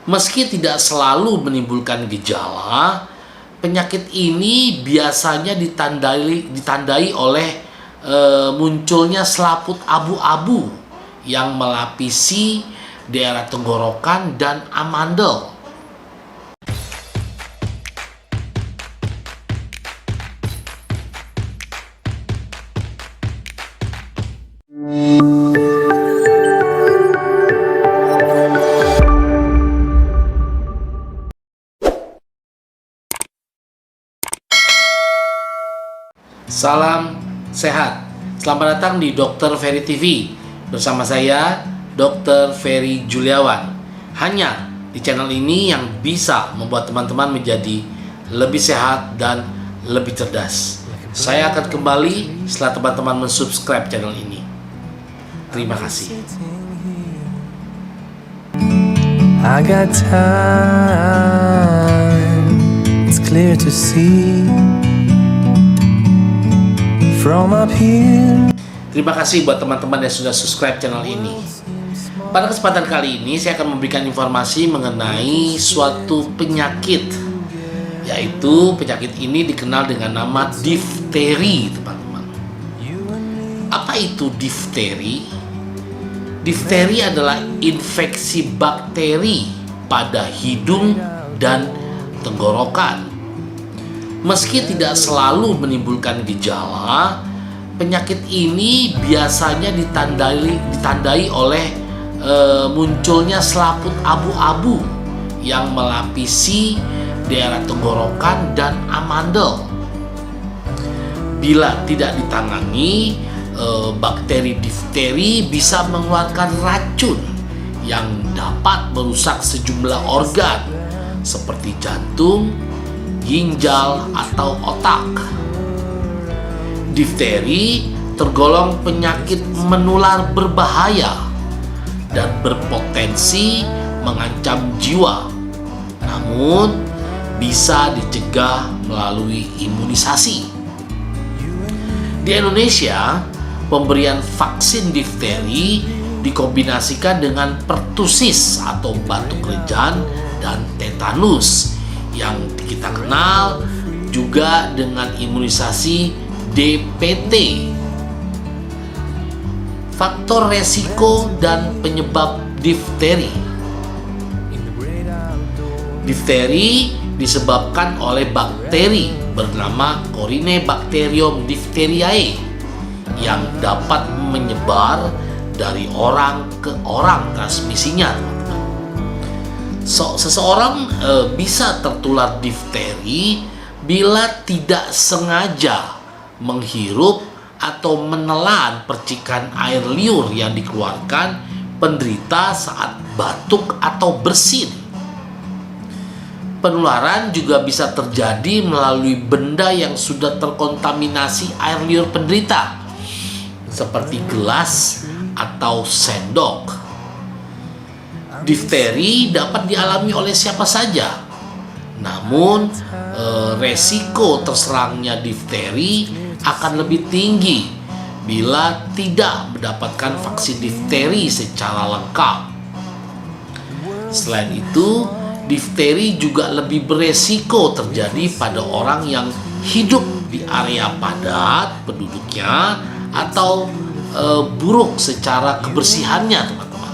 Meski tidak selalu menimbulkan gejala, penyakit ini biasanya ditandai oleh munculnya selaput abu-abu yang melapisi daerah tenggorokan dan amandel. Salam sehat. Selamat datang di Dr. Ferry TV. Bersama saya, Dr. Ferry Juliawan. Hanya di channel ini yang bisa membuat teman-teman menjadi lebih sehat dan lebih cerdas. Saya akan kembali setelah teman-teman mensubscribe channel ini. Terima kasih. I got time, it's clear to see from up here. Terima kasih buat teman-teman yang sudah subscribe channel ini. Pada kesempatan kali ini saya akan memberikan informasi mengenai suatu penyakit, yaitu penyakit ini dikenal dengan nama difteri, teman-teman. Apa itu difteri? Difteri adalah infeksi bakteri pada hidung dan tenggorokan. Meski tidak selalu menimbulkan gejala, penyakit ini biasanya ditandai oleh munculnya selaput abu-abu yang melapisi daerah tenggorokan dan amandel. Bila tidak ditangani, bakteri difteri bisa mengeluarkan racun yang dapat merusak sejumlah organ seperti jantung, ginjal, atau otak. Difteri tergolong penyakit menular berbahaya dan berpotensi mengancam jiwa, namun bisa dicegah melalui imunisasi. Di Indonesia, pemberian vaksin difteri dikombinasikan dengan pertusis atau batuk rejan dan tetanus yang kita kenal juga dengan imunisasi DPT. Faktor resiko dan penyebab difteri. Difteri disebabkan oleh bakteri bernama Corynebacterium diphtheriae yang dapat menyebar dari orang ke orang transmisinya. Seseorang bisa tertular difteri bila tidak sengaja menghirup atau menelan percikan air liur yang dikeluarkan penderita saat batuk atau bersin. Penularan juga bisa terjadi melalui benda yang sudah terkontaminasi air liur penderita, seperti gelas atau sendok. Difteri dapat dialami oleh siapa saja, namun resiko terserangnya difteri akan lebih tinggi bila tidak mendapatkan vaksin difteri secara lengkap. Selain itu, difteri juga lebih beresiko terjadi pada orang yang hidup di area padat penduduknya atau buruk secara kebersihannya, teman-teman.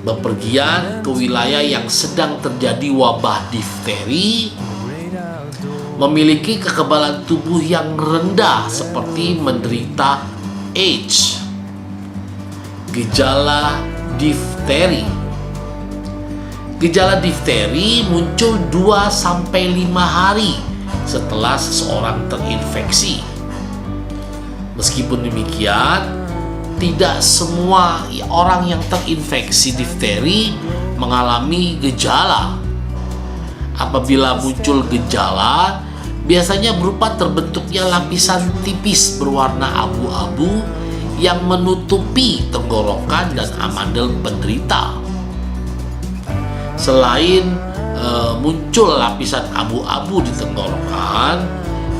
Bepergian ke wilayah yang sedang terjadi wabah difteri, memiliki kekebalan tubuh yang rendah seperti menderita AIDS. Gejala difteri. Gejala difteri muncul 2-5 hari setelah seseorang terinfeksi. Meskipun demikian, tidak semua orang yang terinfeksi difteri mengalami gejala. Apabila muncul gejala, biasanya berupa terbentuknya lapisan tipis berwarna abu-abu yang menutupi tenggorokan dan amandel penderita. Selain muncul lapisan abu-abu di tenggorokan,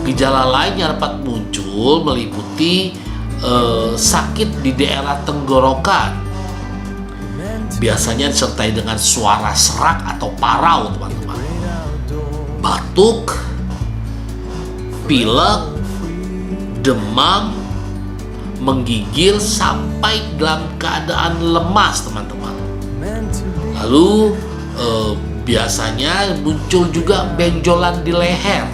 gejala lain yang dapat muncul meliputi sakit di daerah tenggorokan, biasanya disertai dengan suara serak atau parau, teman-teman. Batuk, pilek, demam, menggigil sampai dalam keadaan lemas, teman-teman. Lalu biasanya muncul juga benjolan di leher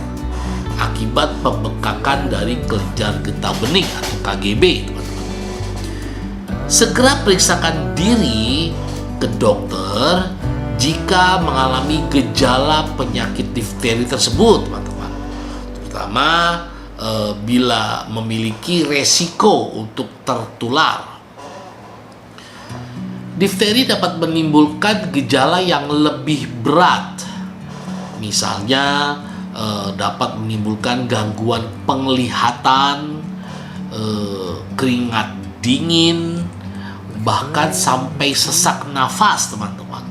akibat pembengkakan dari kelenjar getah bening atau KGB, teman-teman. Segera periksakan diri ke dokter jika mengalami gejala penyakit difteri tersebut, teman-teman. Terutama bila memiliki resiko untuk tertular. Difteri dapat menimbulkan gejala yang lebih berat. Misalnya dapat menimbulkan gangguan penglihatan, keringat dingin, bahkan sampai sesak nafas, teman-teman.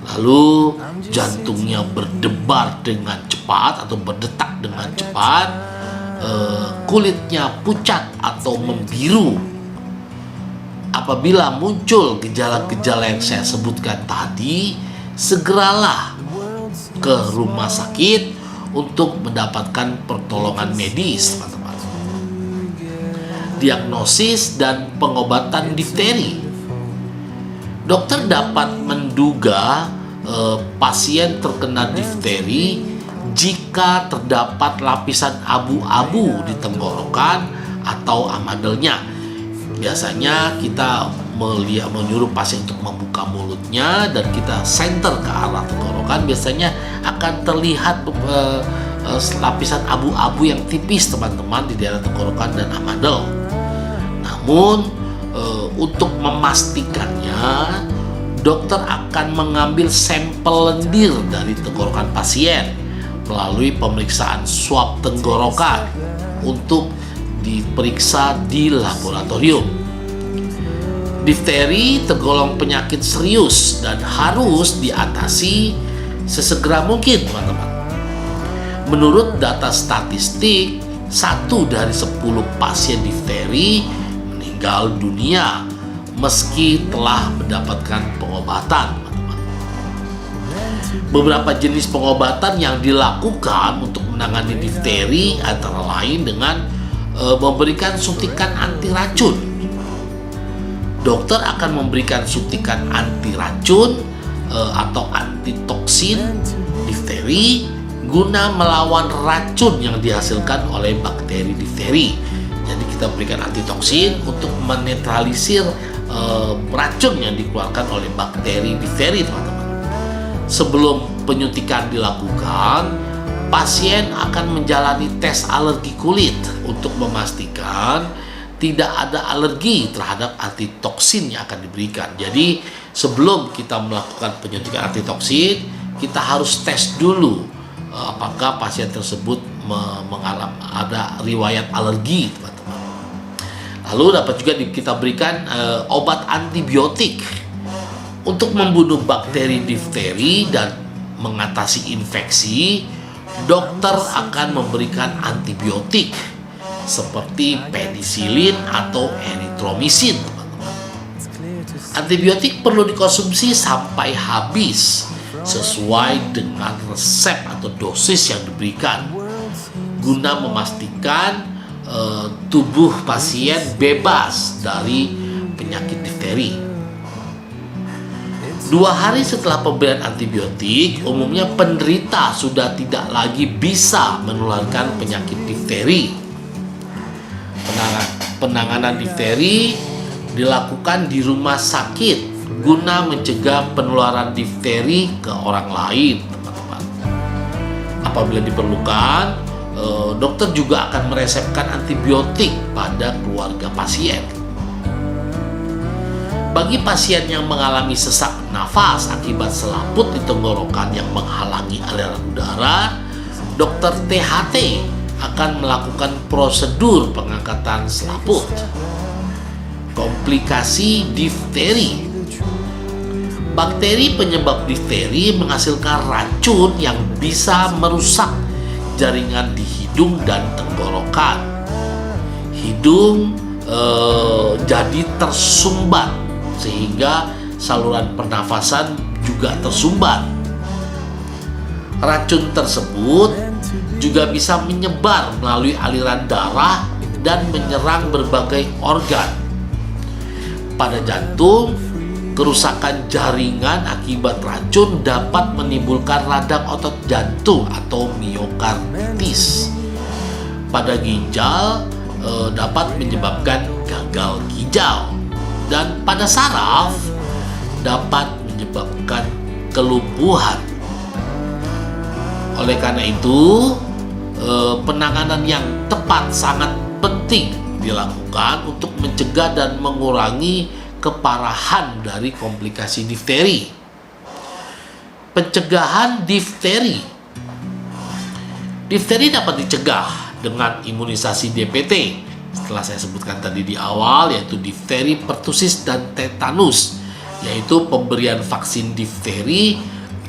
Lalu jantungnya berdebar dengan cepat atau berdetak dengan cepat, kulitnya pucat atau membiru. Apabila muncul gejala-gejala yang saya sebutkan tadi, segeralah ke rumah sakit untuk mendapatkan pertolongan medis, teman-teman. Diagnosis dan pengobatan difteri. Dokter dapat menduga pasien terkena difteri jika terdapat lapisan abu-abu di tenggorokan atau amadelnya. Biasanya kita menyuruh pasien untuk membuka mulutnya dan kita center ke arah tenggorokan. Biasanya akan terlihat lapisan abu-abu yang tipis, teman-teman, di daerah tenggorokan dan amadel. Namun untuk memastikannya, dokter akan mengambil sampel lendir dari tenggorokan pasien melalui pemeriksaan swab tenggorokan untuk diperiksa di laboratorium. Difteri tergolong penyakit serius dan harus diatasi sesegera mungkin, teman-teman. Menurut data statistik, 1 dari 10 pasien difteri meninggal dunia meski telah mendapatkan pengobatan, teman-teman. Beberapa jenis pengobatan yang dilakukan untuk menangani difteri antara lain dengan memberikan suntikan anti racun. Dokter akan memberikan suntikan anti racun atau anti toksin difteri guna melawan racun yang dihasilkan oleh bakteri difteri. Jadi kita berikan anti toksin untuk menetralisir racun yang dikeluarkan oleh bakteri difteri, teman-teman. Sebelum penyuntikan dilakukan, pasien akan menjalani tes alergi kulit untuk memastikan tidak ada alergi terhadap antitoksin yang akan diberikan. Jadi sebelum kita melakukan penyuntikan antitoksin, kita harus tes dulu apakah pasien tersebut mengalami ada riwayat alergi, teman-teman. Lalu dapat juga kita berikan obat antibiotik untuk membunuh bakteri difteri dan mengatasi infeksi. Dokter akan memberikan antibiotik seperti penisilin atau eritromisin, teman-teman. Antibiotik perlu dikonsumsi sampai habis sesuai dengan resep atau dosis yang diberikan guna memastikan tubuh pasien bebas dari penyakit difteri. 2 hari setelah pemberian antibiotik, umumnya penderita sudah tidak lagi bisa menularkan penyakit difteri. Penanganan difteri dilakukan di rumah sakit guna mencegah penularan difteri ke orang lain, teman-teman. Apabila diperlukan, dokter juga akan meresepkan antibiotik pada keluarga pasien. Bagi pasien yang mengalami sesak nafas akibat selaput di tenggorokan yang menghalangi aliran udara, dokter THT akan melakukan prosedur pengangkatan selaput. Komplikasi difteri. Bakteri penyebab difteri menghasilkan racun yang bisa merusak jaringan di hidung dan tenggorokan. Hidung jadi tersumbat sehingga saluran pernafasan juga tersumbat. Racun tersebut juga bisa menyebar melalui aliran darah dan menyerang berbagai organ. Pada jantung, kerusakan jaringan akibat racun dapat menimbulkan radang otot jantung atau miokarditis. Pada ginjal dapat menyebabkan gagal ginjal, dan pada saraf dapat menyebabkan kelumpuhan. Oleh karena itu, penanganan yang tepat sangat penting dilakukan untuk mencegah dan mengurangi keparahan dari komplikasi difteri. Pencegahan difteri. Difteri dapat dicegah dengan imunisasi DPT. Setelah saya sebutkan tadi di awal, yaitu difteri, pertusis, dan tetanus, yaitu pemberian vaksin difteri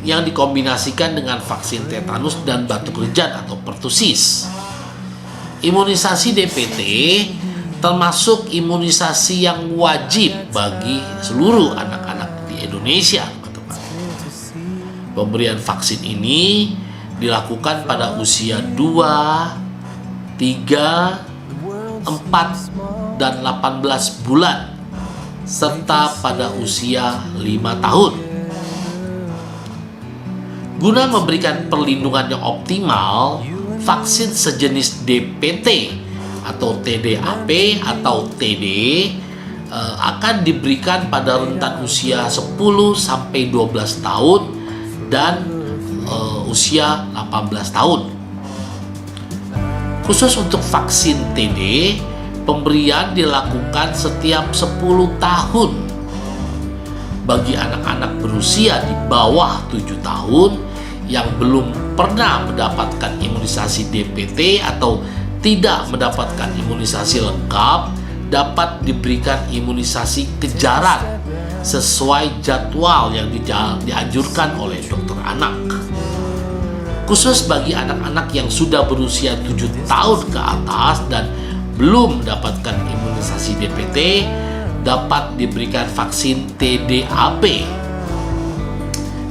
yang dikombinasikan dengan vaksin tetanus dan batuk rejan atau pertusis. Imunisasi DPT termasuk imunisasi yang wajib bagi seluruh anak-anak di Indonesia, teman-teman. Pemberian vaksin ini dilakukan pada usia 2, 3, 4, dan 18 bulan, serta pada usia 5 tahun. Guna memberikan perlindungan yang optimal, vaksin sejenis DPT atau TDAP atau TD akan diberikan pada rentan usia 10-12 tahun dan usia 18 tahun. Khusus untuk vaksin TD, pemberian dilakukan setiap 10 tahun. Bagi anak-anak berusia di bawah 7 tahun yang belum pernah mendapatkan imunisasi DPT atau tidak mendapatkan imunisasi lengkap, dapat diberikan imunisasi kejaran sesuai jadwal yang dianjurkan oleh dokter anak. Khusus bagi anak-anak yang sudah berusia 7 tahun ke atas dan belum mendapatkan imunisasi DPT, dapat diberikan vaksin TDAP.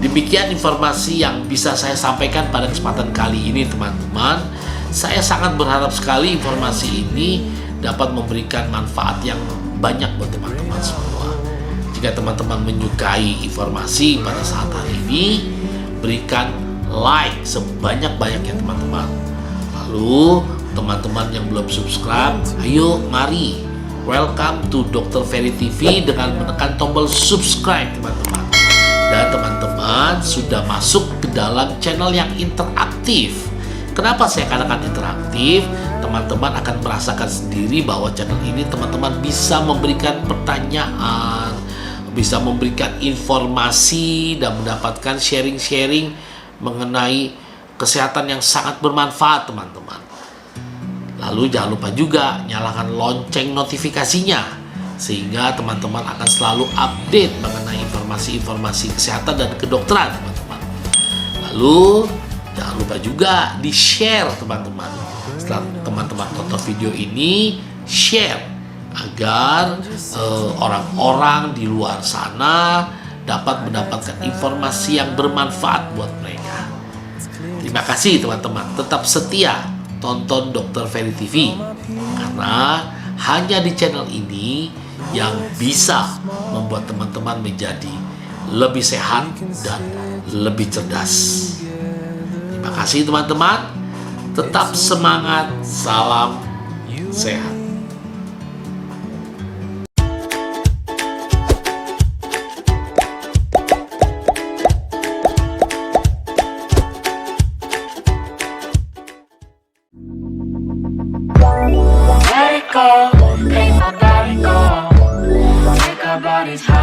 Demikian informasi yang bisa saya sampaikan pada kesempatan kali ini, teman-teman. Saya sangat berharap sekali informasi ini dapat memberikan manfaat yang banyak buat teman-teman semua. Jika teman-teman menyukai informasi pada saat hari ini, berikan like sebanyak-banyaknya, teman-teman. Lalu teman-teman yang belum subscribe, ayo mari welcome to Dr. Ferry TV dengan menekan tombol subscribe, teman-teman. Dan teman-teman sudah masuk ke dalam channel yang interaktif. Kenapa saya katakan interaktif? Teman-teman akan merasakan sendiri bahwa channel ini teman-teman bisa memberikan pertanyaan, bisa memberikan informasi, dan mendapatkan sharing-sharing mengenai kesehatan yang sangat bermanfaat, teman-teman. Lalu jangan lupa juga nyalakan lonceng notifikasinya, sehingga teman-teman akan selalu update mengenai informasi-informasi kesehatan dan kedokteran, teman-teman. Lalu jangan lupa juga di-share, teman-teman. Setelah teman-teman tonton video ini, share agar orang-orang di luar sana dapat mendapatkan informasi yang bermanfaat buat mereka. Terima kasih, teman-teman. Tetap setia tonton Dr. Ferry TV, karena hanya di channel ini yang bisa membuat teman-teman menjadi lebih sehat dan lebih cerdas. Terima kasih, teman-teman. Tetap semangat. Salam sehat. Let it go, make my body go. Make our bodies high.